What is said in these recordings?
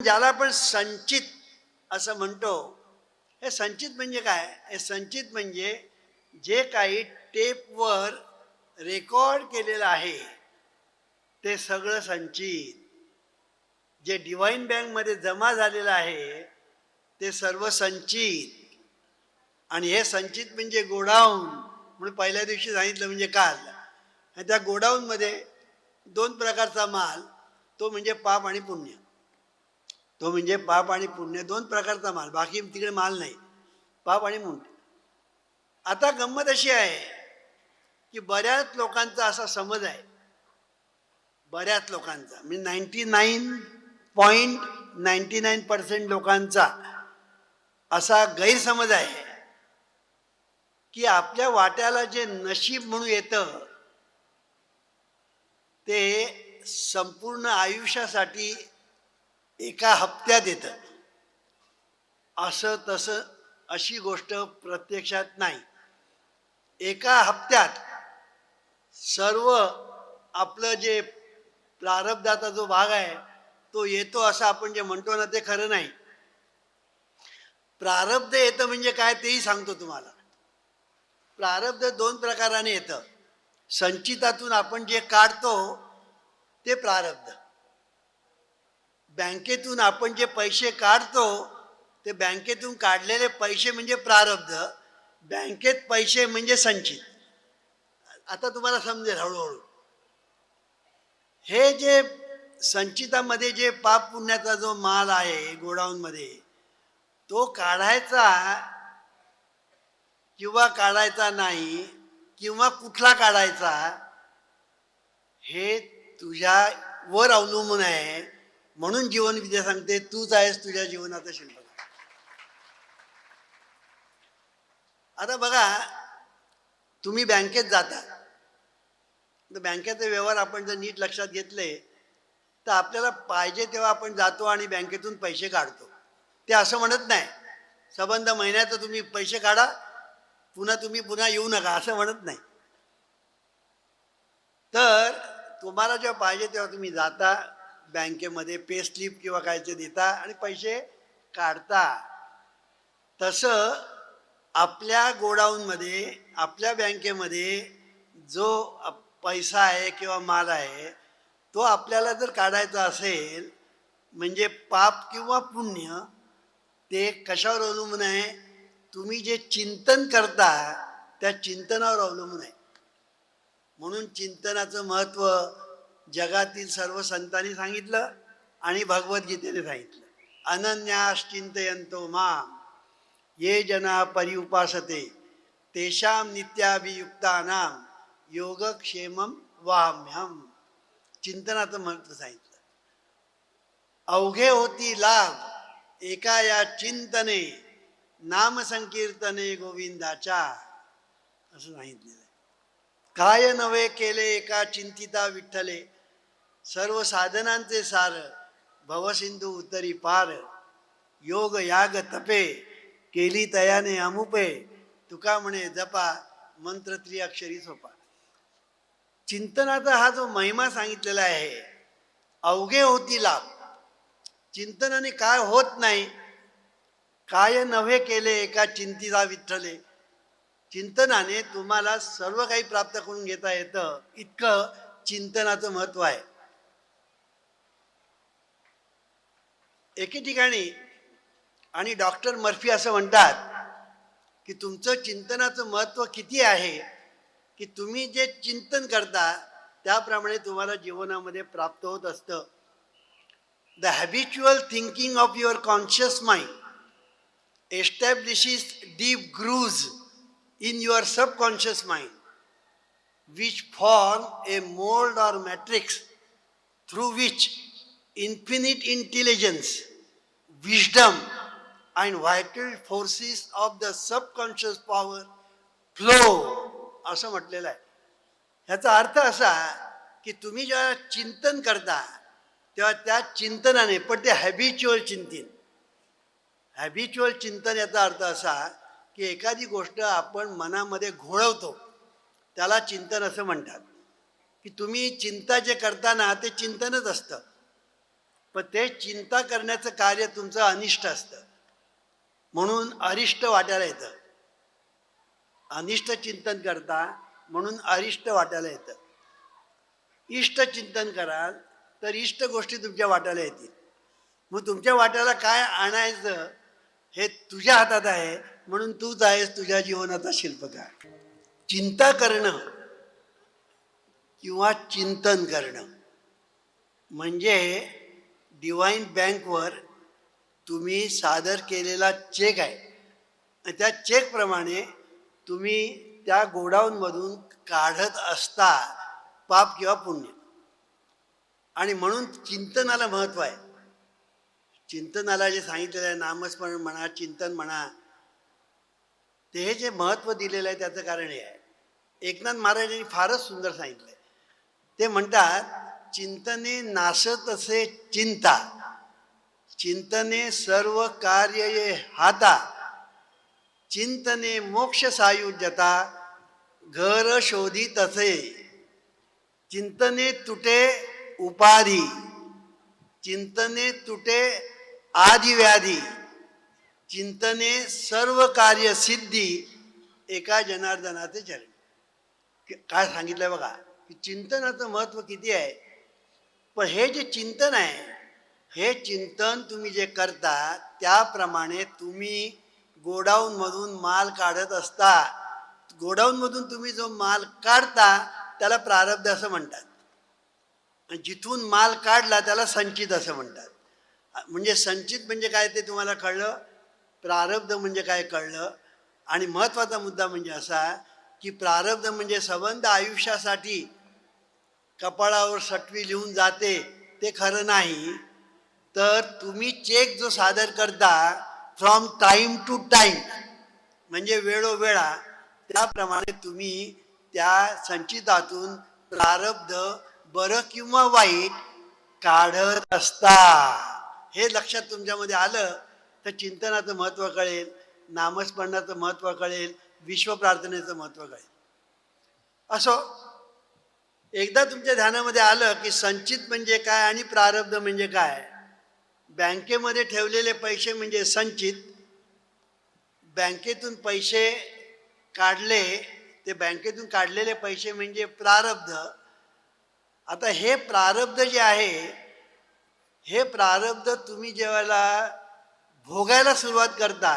ज्याला आपण संचित असं म्हणतो, हे संचित म्हणजे काय? हे संचित म्हणजे जे काही टेपवर रेकॉर्ड केलेलं आहे ते सगळं संचित. जे डिवाइन बँकमध्ये जमा झालेलं आहे ते सर्व संचित. आणि हे संचित म्हणजे गोडाऊन म्हणून पहिल्या दिवशी सांगितलं, म्हणजे काल. आणि त्या गोडाऊनमध्ये दोन प्रकारचा माल, तो म्हणजे पाप आणि पुण्य. तो म्हणजे पाप आणि पुण्य, दोन प्रकारचा माल, बाकी तिकडे माल नाही, पाप आणि पुण्य. आता गंमत अशी आहे की बऱ्याच लोकांचा असा समज आहे, बऱ्याच लोकांचा म्हणजे 99.99% लोकांचा असा गैरसमज आहे की आपल्या वाट्याला जे नशीब म्हणून येतं ते संपूर्ण आयुष्यासाठी एका हप्त्यात येतं. असं तसं अशी गोष्ट प्रत्यक्षात नाही. एका हप्त्यात सर्व आपलं जे प्रारब्धाचा जो भाग आहे तो येतो असं आपण जे म्हणतो ना, ते खरं नाही. प्रारब्ध येतं म्हणजे काय तेही सांगतो तुम्हाला. प्रारब्ध दोन प्रकाराने येतं. संचितातून आपण जे काढतो ते प्रारब्ध. बँकेतून आपण जे पैसे काढतो ते बँकेतून काढलेले पैसे म्हणजे प्रारब्ध. बँकेत पैसे म्हणजे संचित. आता तुम्हाला समजेल हळूहळू. हे जे संचितामध्ये जे पाप पुण्याचा जो माल आहे गोडाऊनमध्ये, तो काढायचा किंवा काढायचा नाही, किंवा कुठला काढायचा हे तुझ्यावर अवलंबून आहे. म्हणून जीवनविद्या सांगते, तूच आहेस तुझ्या जीवनाचा शिल्पकार. आता बघा, तुम्ही बँकेत जाता, तर बँकेचे व्यवहार आपण जर नीट लक्षात घेतले तर आपल्याला पाहिजे तेव्हा आपण जातो आणि बँकेतून पैसे काढतो. ते असं म्हणत नाही संबंध महिन्याचं तुम्ही पैसे काढा, पुन्हा येऊ नका, असं म्हणत नाही. तर तुम्हाला जेव्हा पाहिजे तेव्हा तुम्ही जाता बँकेमध्ये, पे स्लिप किंवा काय ते देता आणि पैसे काढता. तसं आपल्या गोडाऊनमध्ये, आपल्या बँकेमध्ये जो पैसा आहे किंवा माल आहे तो आपल्याला जर काढायचा असेल, म्हणजे पाप किंवा पुण्य, ते कशावर अवलंबून आहे? तुम्ही जे चिंतन करता त्या चिंतनावर अवलंबून आहे. म्हणून चिंतनाचं महत्त्व जगातील सर्व संतांनी सांगितलं आणि भगवद्गीतेने सांगितलं. अनन्यास चिंतयन्तो माम ये जना पर्युपासते तेषां नित्याभियुक्तानां योगक्षेमं वाम्यहम्. चिंतनाचं महत्त्व सांगितलं. अवघे होती लाभ एका या चिंतने, नाम संकीर्तने गोविंदाच्या, असं सांगितलेलं आहे. काय नवे केले एका चिंतिता विठ्ठले, सर्व साधनांचे सार भवसिंधू उतरी पार. योग याग तपे केली तयाने अमुपे, तुका म्हणे जपा मंत्र त्रिअक्षरी सोपा. चिंतनाचा हा जो महिमा सांगितलेला आहे, अवघे होती लाभ, चिंतनाने काय होत नाही. काय नव्हे केले एका चिंतिता विठ्ठले, चिंतनाने तुम्हाला सर्व काही प्राप्त करून घेता येतं, इतकं चिंतनाचं महत्व आहे. एके ठिकाणी आणि डॉक्टर मर्फी असं म्हणतात की तुमचं चिंतनाचं महत्व किती आहे की तुम्ही जे चिंतन करता त्याप्रमाणे तुम्हाला जीवनामध्ये प्राप्त होत असतं. The habitual thinking of your conscious mind establishes deep grooves in your subconscious mind which form a mold or matrix through which infinite intelligence, wisdom and vital forces of the subconscious power flow, असं म्हटलेलं आहे. ह्याचा अर्थ असा की तुम्ही जेव्हा चिंतन करता तेव्हा त्या चिंतनाने, पण ते हॅबिच्युअल चिंतन याचा अर्थ असा की एखादी गोष्ट आपण मनामध्ये घोळवतो त्याला चिंतन असं म्हणतात. की तुम्ही चिंता जे करता ना ते चिंतनच असतं, पण ते चिंता करण्याचं कार्य तुमचं अनिष्ट असतं, म्हणून अरिष्ट वाट्याला येतं. अनिष्ट चिंतन करता म्हणून अरिष्ट वाट्याला येतं. इष्ट चिंतन कराल तर इष्ट गोष्टी तुमच्या वाट्याला येतील. मग तुमच्या वाट्याला काय आणायचं हे तुझ्या हातात आहे, म्हणून तूच आहेस तुझ्या जीवनाचा शिल्पकार. चिंता करणं किंवा चिंतन करणं म्हणजे डिवाइन बँकवर तुम्ही सादर केलेला चेक आहे. त्या चेकप्रमाणे तुम्ही त्या गोडाऊनमधून काढत असता पाप किंवा पुण्य. आणि म्हणून चिंतनाला महत्व आहे. चिंतनाला जे सांगितलेलं आहे, नामस्मरण म्हणा, चिंतन म्हणा, ते हे जे महत्व दिलेलं आहे त्याचं कारण हे आहे. एकनाथ महाराजांनी फारच सुंदर सांगितलंय. ते म्हणतात, चिंतने नासत असे चिंता, चिंतने सर्व कार्य ये हाता, चिंतने मोक्ष सायुज्यता, घर शोधित असे. चिंतने तुटे उपाधी, चिंतने तुटे आदि व्याधी, चिंतने सर्व कार्य सिद्धी, एका जनार्दनाचे चरण. काय सांगितलंय बघा की चिंतनाचं महत्व किती आहे. पण हे जे चिंतन आहे, हे चिंतन तुम्ही जे करता त्याप्रमाणे तुम्ही गोडाऊनमधून माल काढत असता. गोडाऊनमधून तुम्ही जो माल काढता त्याला प्रारब्ध असं म्हणतात. आणि जिथून माल काढला त्याला संचित असं म्हणतात. म्हणजे संचित म्हणजे काय ते तुम्हाला कळलं, प्रारब्ध म्हणजे काय कळलं. आणि महत्त्वाचा मुद्दा म्हणजे असा की प्रारब्ध म्हणजे संबंध आयुष्यासाठी कपाळावर सटवी लिहून जाते ते खरं नाही. तर तुम्ही चेक जो सादर करता फ्रॉम टाईम टू टाईम म्हणजे वेळोवेळा, त्याप्रमाणे तुम्ही त्या संचितातून प्रारब्ध बरं किंवा वाईट काढत असता. हे लक्षात तुमच्यामध्ये आलं तर चिंतनाचं महत्त्व कळेल, नामस्मरणाचं महत्त्व कळेल, विश्व प्रार्थनेचं महत्त्व कळेल. असो, एकदा तुमच्या ध्यानामध्ये आलं की संचित म्हणजे काय आणि प्रारब्ध म्हणजे काय. बँकेमध्ये ठेवलेले पैसे म्हणजे संचित, बँकेतून पैसे काढले ते बँकेतून काढलेले पैसे म्हणजे प्रारब्ध. आता हे प्रारब्ध जे आहे, हे प्रारब्ध तुम्ही जेव्हा भोगायला सुरुवात करता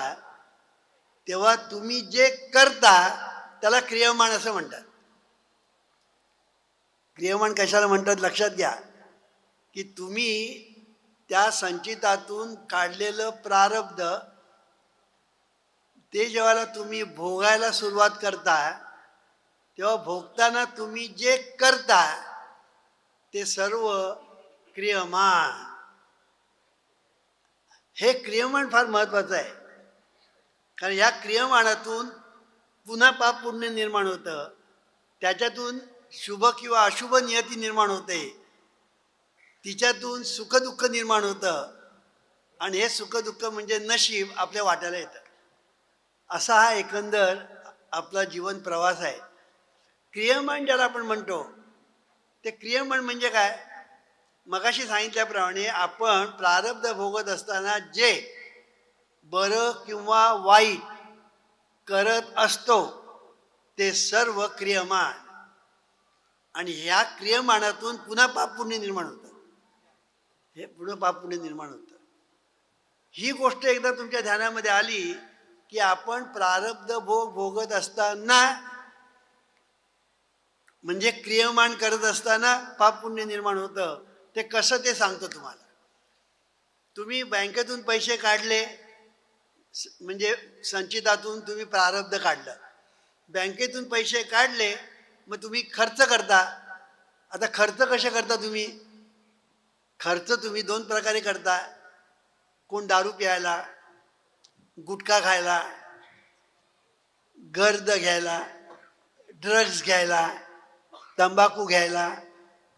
तेव्हा तुम्ही जे करता त्याला क्रियमाण असं म्हणतात. क्रियमाण कशाला म्हणतात लक्षात घ्या की तुम्ही त्या संचितातून काढलेलं प्रारब्ध ते जेव्हा तुम्ही भोगायला सुरुवात करता तेव्हा भोगताना तुम्ही जे करता ते सर्व क्रियमाण. हे क्रियमाण फार महत्वाचं आहे, कारण या क्रियमाणातून पुन्हा पाप पुण्य निर्माण होतं, त्याच्यातून शुभ किंवा अशुभ नियती निर्माण होते, तिच्यातून सुखदुःख निर्माण होतं आणि हे सुखदुःख म्हणजे नशीब आपल्या वाट्याला येतं. असा हा एकंदर आपला जीवन प्रवास आहे. क्रियमाण ज्याला आपण म्हणतो ते क्रियमाण म्हणजे काय. मगाशी सांगितल्याप्रमाणे आपण प्रारब्ध भोगत असताना जे बरं किंवा वाईट करत असतो ते सर्व क्रियमाण. आणि ह्या क्रियमाणातून पुन्हा पाप पुण्य निर्माण होतं. हे पुन्हा पाप पुण्य निर्माण होतं. ही गोष्ट एकदा तुमच्या ध्यानामध्ये आली की आपण प्रारब्ध भोग भोगत असताना म्हणजे क्रियमाण करत असताना पाप पुण्य निर्माण होतं. ते कसं ते सांगतो तुम्हाला. तुम्ही बँकेतून पैसे काढले म्हणजे संचितातून तुम्ही प्रारब्ध काढलं, बँकेतून पैसे काढले मग तुम्ही खर्च करता. आता खर्च कसे करता तुम्ही. खर्च तुम्ही दोन प्रकारे करता. कोण दारू प्यायला, गुटखा खायला, गर्द घ्यायला, ड्रग्ज घ्यायला, तंबाखू घ्यायला,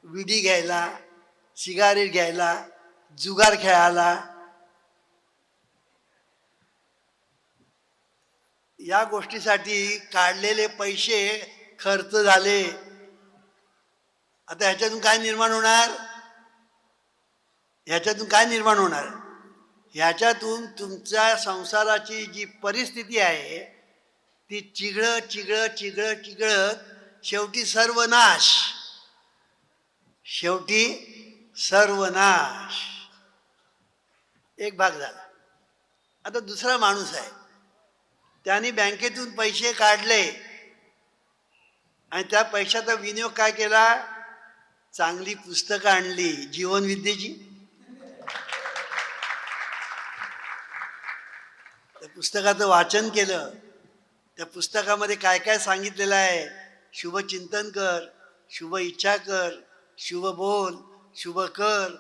विडी घ्यायला, सिगारेट घ्यायला, जुगार खेळायला. या गोष्टीसाठी काढलेले पैसे खर्च झाले. आता ह्याच्यातून काय निर्माण होणार. ह्याच्यातून काय निर्माण होणार? ह्याच्यातून तुमच्या संसाराची जी परिस्थिती आहे ती चिघळत चिघळत चिघळत चिघळत शेवटी सर्वनाश, शेवटी सर्वनाश. एक भाग झाला. आता दुसरा माणूस आहे, त्याने बँकेतून पैसे काढले आणि त्या पैशाचा विनियोग काय केला? चांगली पुस्तकं आणली जीवनविद्येची. त्या पुस्तकाचं वाचन केलं. त्या पुस्तकामध्ये काय काय सांगितलेलं आहे? शुभ चिंतन कर, शुभ इच्छा कर, शुभ बोल, शुभ कर.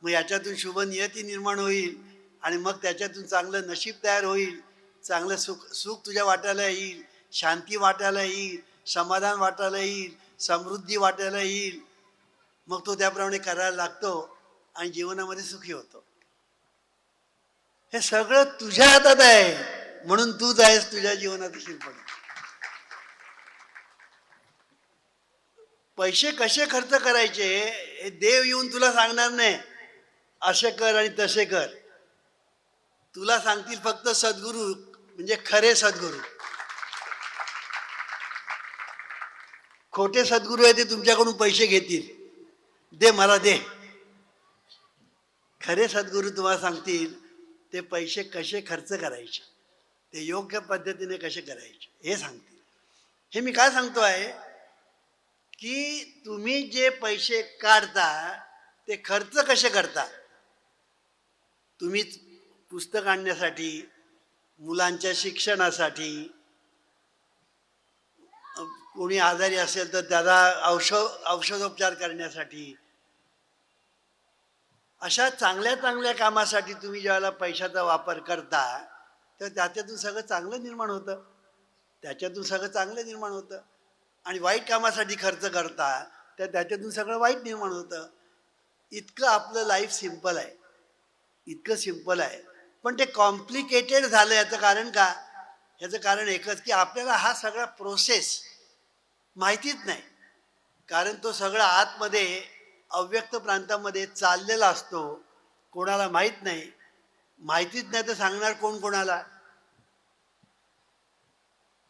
मग याच्यातून शुभ नियती निर्माण होईल आणि मग त्याच्यातून चांगलं नशीब तयार होईल, चांगलं सुख सुख तुझ्या वाटायला येईल, शांती वाटायला येईल, समाधान वाटायला येईल, समृद्धी वाटायला येईल. मग तो त्याप्रमाणे करायला लागतो आणि जीवनामध्ये सुखी होतो. हे सगळं तुझ्या हातात आहे, म्हणून तूच आहेस तुझ्या जीवनात शिल्पकार. पैसे कसे खर्च करायचे हे देव येऊन तुला सांगणार नाही, असे कर आणि तसे कर. तुला सांगतील फक्त सद्गुरू, म्हणजे खरे सद्गुरू. खोटे सद्गुरू आहे ते तुमच्याकडून पैसे घेतील, दे मला दे. खरे सद्गुरू तुम्हाला सांगतील ते पैसे कसे खर्च करायचे, ते योग्य पद्धतीने कसे करायचे हे सांगतील. हे मी काय सांगतो आहे की तुम्ही जे पैसे काढता ते खर्च कसे करता. तुम्ही पुस्तक आणण्यासाठी, मुलांच्या शिक्षणासाठी, कोणी आजारी असेल तर त्याला औषधोपचार करण्यासाठी, अशा चांगल्या चांगल्या कामासाठी तुम्ही ज्यावेळेला पैशाचा वापर करता तर त्याच्यातून सगळं चांगलं निर्माण होतं, त्याच्यातून सगळं चांगलं निर्माण होतं. आणि वाईट कामासाठी खर्च करता तर त्याच्यातून सगळं वाईट निर्माण होतं. इतकं आपलं लाईफ सिम्पल आहे, इतकं सिम्पल आहे. पण ते कॉम्प्लिकेटेड झालं. याचं कारण का? याचं कारण एकच की आपल्याला हा सगळा प्रोसेस माहितीच नाही. कारण तो सगळा आतमध्ये अव्यक्त प्रांतामध्ये चाललेला असतो, कोणाला माहीत नाही. माहितीच नाही तर सांगणार कोण कोणाला?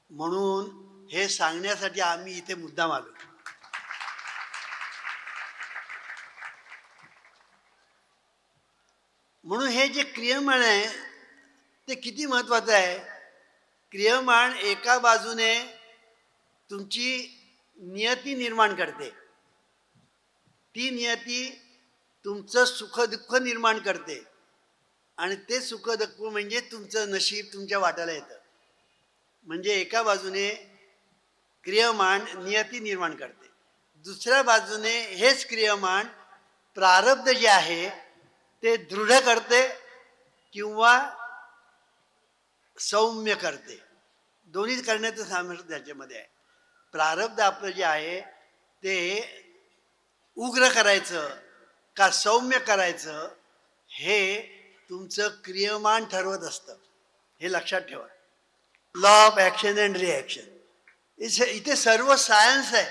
म्हणून हे सांगण्यासाठी आम्ही इथे मुद्दाम आलो. म्हणून हे जे क्रियमाण आहे ते किती महत्वाचं आहे. क्रियमाण एका बाजूने तुमची नियती निर्माण करते, ती नियती तुमचं सुख दुःख निर्माण करते आणि ते सुख दुःख म्हणजे तुमचं नशीब तुमच्या वाट्याला येतं. म्हणजे एका बाजूने क्रियमाण नियती निर्माण करते, दुसऱ्या बाजूने हेच क्रियमाण प्रारब्ध जे आहे ते दृढ करते किंवा सौम्य करते. दोन्ही करण्याचं सामर्थ्य त्याच्यामध्ये आहे. प्रारब्ध आपलं जे आहे ते उग्र करायचं का सौम्य करायचं हे तुमचं क्रियमाण ठरवत असतं. हे लक्षात ठेवा. Law of action and reaction, इथे सर्व सायन्स आहे.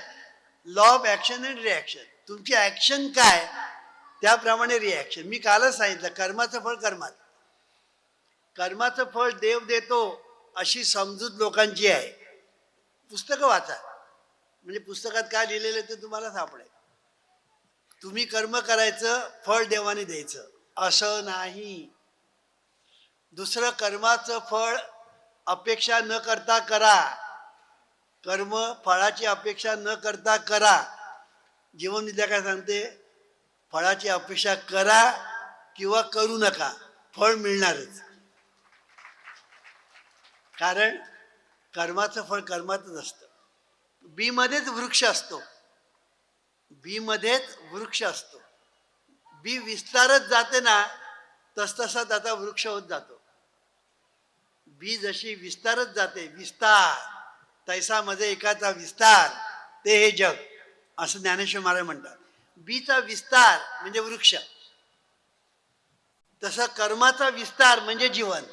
Law of action and reaction, तुमची ॲक्शन काय त्याप्रमाणे रिॲक्शन. मी कालच सांगितलं, कर्माचं फळ कर्मात, कर्माचं फळ देव देतो अशी समजूत लोकांची आहे. पुस्तकं वाचा, म्हणजे पुस्तकात काय लिहिलेलं ते तुम्हाला सापडेल. तुम्ही कर्म करायचं, फळ देवाने द्यायचं असं नाही. दुसरं कर्माचं फळ अपेक्षा न करता करा, कर्म फळाची अपेक्षा न करता करा. जीवनविद्या काय सांगते? फळाची अपेक्षा करा किंवा करू नका, फळ मिळणारच. कारण कर्माचं फळ कर्मातच असतं. बी मध्येच वृक्ष असतो, बी मध्येच वृक्ष असतो. बी विस्तारत जाते ना तसतसा त्याचा वृक्ष होत जातो. बी जशी विस्तारत जाते, विस्तार तैसा मध्ये एकाचा विस्तार ते हे जग, असं ज्ञानेश्वर महाराज म्हणतात. बीचा विस्तार म्हणजे वृक्ष, तसं कर्माचा विस्तार म्हणजे जीवन.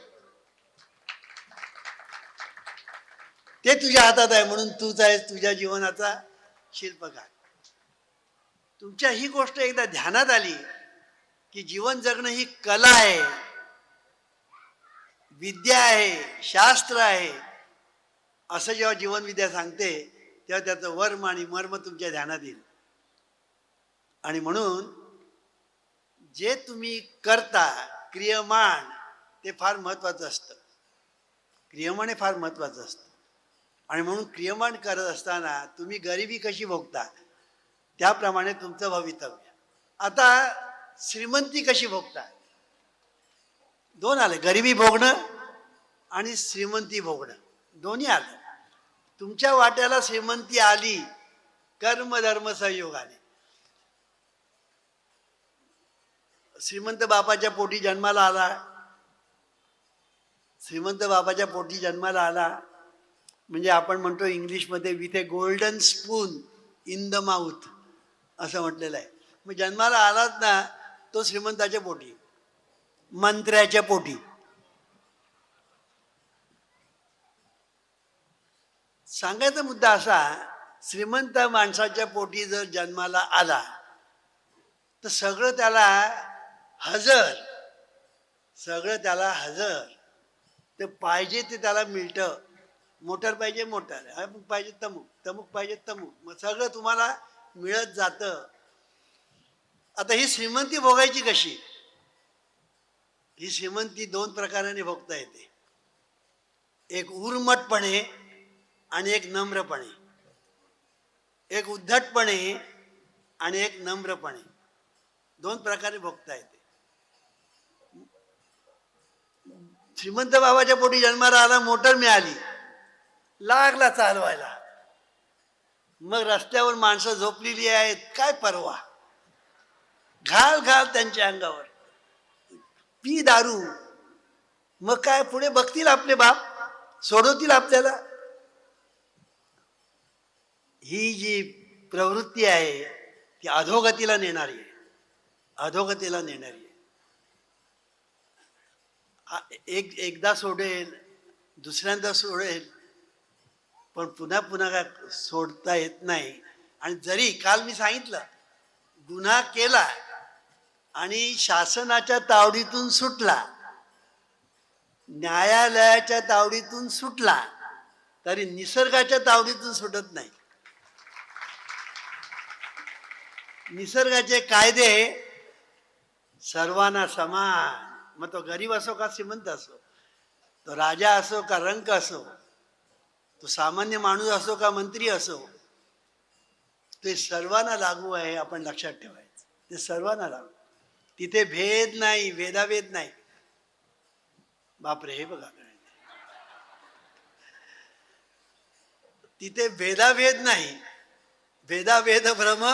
ते तुझ्या हातात आहे, म्हणून तूच आहेस तुझ्या जीवनाचा शिल्पकार. तुमच्या ही गोष्ट एकदा ध्यानात आली की जीवन जगणं ही कला आहे, विद्या आहे, शास्त्र आहे. असं जेव्हा जीवनविद्या सांगते तेव्हा त्याचं वर्म आणि मर्म तुमच्या ध्यानात येईल. आणि म्हणून जे तुम्ही करता क्रियमाण ते फार महत्वाचं असतं. क्रियमाण हे फार महत्वाचं असतं. आणि म्हणून क्रियमाण करत असताना तुम्ही गरिबी कशी भोगता त्याप्रमाणे तुमचं भवितव्य. आता श्रीमंती कशी भोगता? दोन आले, गरिबी भोगणं आणि श्रीमंती भोगणं, दोन्ही आलं. तुमच्या वाट्याला श्रीमंती आली कर्म धर्म संयोगाने. श्रीमंत बापाच्या पोटी जन्माला आला, श्रीमंत बापाच्या पोटी जन्माला आला म्हणजे आपण म्हणतो इंग्लिशमध्ये with A golden spoon in the mouth असं म्हटलेलं आहे. मग जन्माला आलाच ना तो श्रीमंताच्या पोटी, मंत्र्याच्या पोटी. सांगायचा मुद्दा असा, श्रीमंत माणसाच्या पोटी जर जन्माला आला तर सगळं त्याला हजर, सगळं त्याला हजर. ते पाहिजे ते त्याला मिळतं. मोटर पाहिजे मोटर, अमुक पाहिजे तमुक, तमुक पाहिजे तमुक, मग सगळं तुम्हाला मिळत जातं. आता ही श्रीमंती भोगायची कशी? ही श्रीमंती दोन प्रकाराने भोगता येते. एक उर्मटपणे आणि एक नम्रपणे, एक उद्धटपणे आणि एक नम्रपणे, दोन प्रकारे भोगता येते. श्रीमंत बाबाच्या पोटी जन्माला आला, मोटर मिळाली, लागला चालवायला. मग रस्त्यावर माणसं झोपलेली आहेत, काय परवा, घाल घाल त्यांच्या अंगावर, पी दारू. मग काय पुढे बघतील आपले बाप, सोडवतील आपल्याला. ही जी प्रवृत्ती आहे ती अधोगतीला नेणारी आहे, अधोगतीला नेणारी आहे. एकदा सोडेल, दुसऱ्यांदा सोडेल, पण पुन्हा पुन्हा काय सोडता येत नाही. आणि जरी काल मी सांगितलं, गुन्हा केला आणि शासनाच्या तावडीतून सुटला, न्यायालयाच्या तावडीतून सुटला, तरी निसर्गाच्या तावडीतून सुटत नाही. निसर्गाचे कायदे सर्वांना समान. मग तो गरीब असो का श्रीमंत असो, तो राजा असो का रंक असो, तो सामान्य माणूस असो का मंत्री असो, ते सर्वांना लागू आहे. आपण लक्षात ठेवायचं, ते सर्वांना लागू. तिथे भेद नाही, भेदाभेद नाही. बापरे, हे बघा, तिथे भेदाभेद नाही. भेदाभेद भ्रम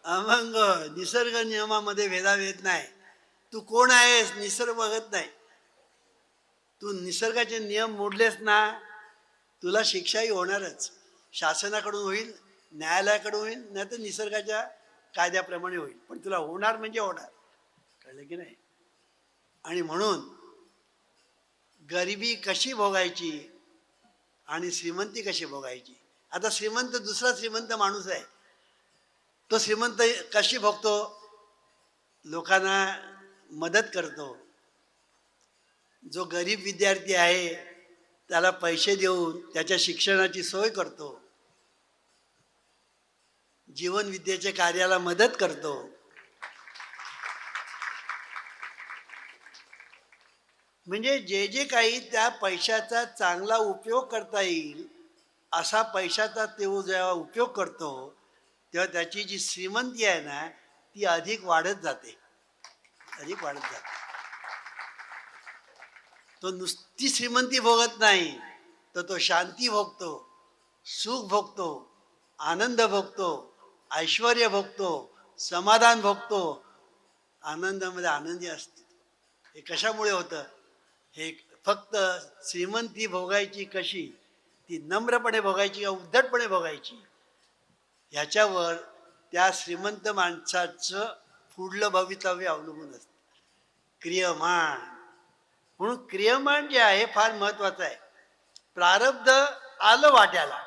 अमंग. निसर्ग नियमामध्ये भेदाभेद नाही. तू कोण आहेस निसर्ग बघत नाही. तू निसर्गाचे नियम मोडलेस ना, तुला शिक्षाही होणारच. शासनाकडून होईल, न्यायालयाकडून होईल, नाही तर निसर्गाच्या कायद्याप्रमाणे होईल, पण तुला होणार म्हणजे होणार. कळलं की नाही? आणि म्हणून गरिबी कशी भोगायची आणि श्रीमंती कशी भोगायची. आता श्रीमंत, दुसरा श्रीमंत माणूस आहे, तो श्रीमंत कशी भोगतो? लोकांना मदत करतो. जो गरीब विद्यार्थी आहे त्याला पैसे देऊन त्याच्या शिक्षणाची सोय करतो, जीवन विद्येच्या कार्याला मदत करतो. म्हणजे जे जे काही त्या पैशाचा चांगला उपयोग करता येईल असा पैशाचा तो जेव्हा उपयोग करतो तेव्हा त्याची जी श्रीमंती आहे ना ती अधिक वाढत जाते, अधिक वाढत जाते. तो नुसती श्रीमंती भोगत नाही, तर तो शांती भोगतो, सुख भोगतो, आनंद भोगतो, ऐश्वर्य भोगतो, समाधान भोगतो. आनंदामध्ये आनंदी असते. हे कशामुळे होतं? हे फक्त श्रीमंती भोगायची कशी, ती नम्रपणे भोगायची का उद्धटपणे भोगायची, ह्याच्यावर त्या श्रीमंत माणसाचं पुढलं भवितव्य अवलंबून असतं. क्रियमाण. म्हणून क्रियमाण जे आहे फार महत्वाचं आहे. प्रारब्ध आलं वाट्याला,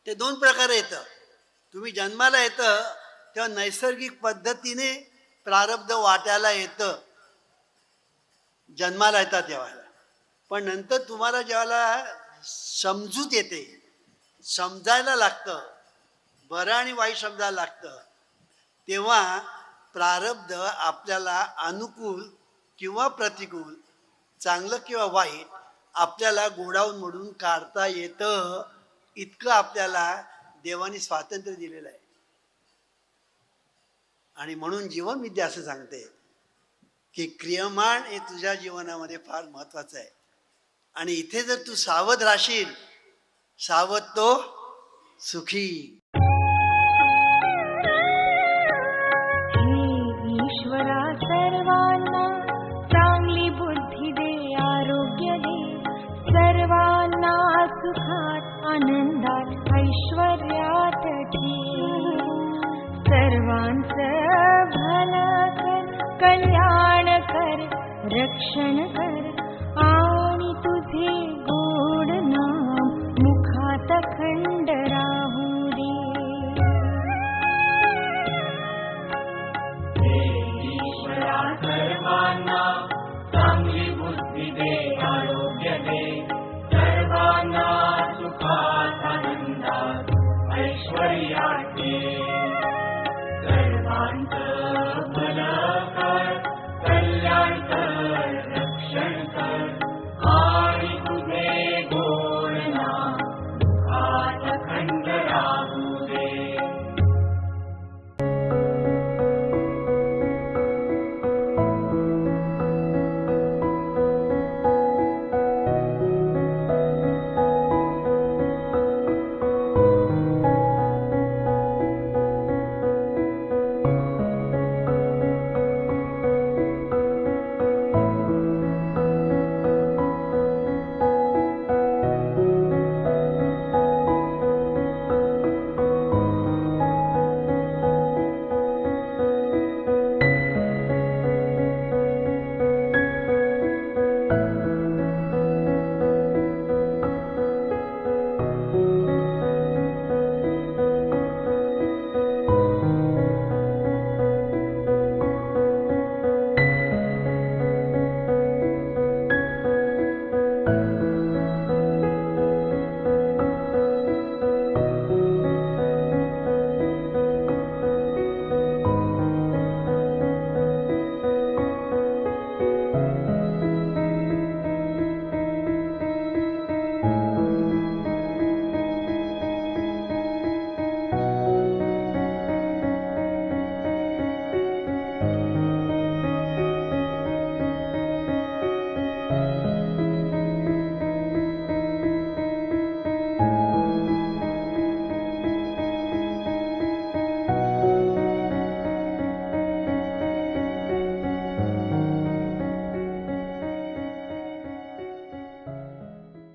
ते दोन प्रकारे येतं. तुम्ही जन्माला येतं तेव्हा नैसर्गिक पद्धतीने प्रारब्ध वाट्याला येतं, जन्माला येतात तेव्हा. पण नंतर तुम्हाला जेव्हा समजूत येते, समजायला लागतं, बरं आणि वाईट समजायला लागतं, तेव्हा प्रारब्ध आपल्याला अनुकूल किंवा प्रतिकूल, चांगलं किंवा वाईट आपल्याला गोडावून मोडून काढता येतं. इतकं आपल्याला देवाने स्वातंत्र्य दिलेलं आहे. आणि म्हणून जीवनविद्या असं सांगते की क्रियमाण हे तुझ्या जीवनामध्ये फार महत्वाचं आहे. आणि इथे जर तू सावध राहशील, सावध तो सुखी. ईश्वरा सर्वांना चांगली बुद्धी दे, आरोग्य दे, सर्वांना सुखात आनंदात ऐश्वर्यात ठेव. सर्वांचं भलं कर, कल्याण कर, रक्षण कर आणि तुझे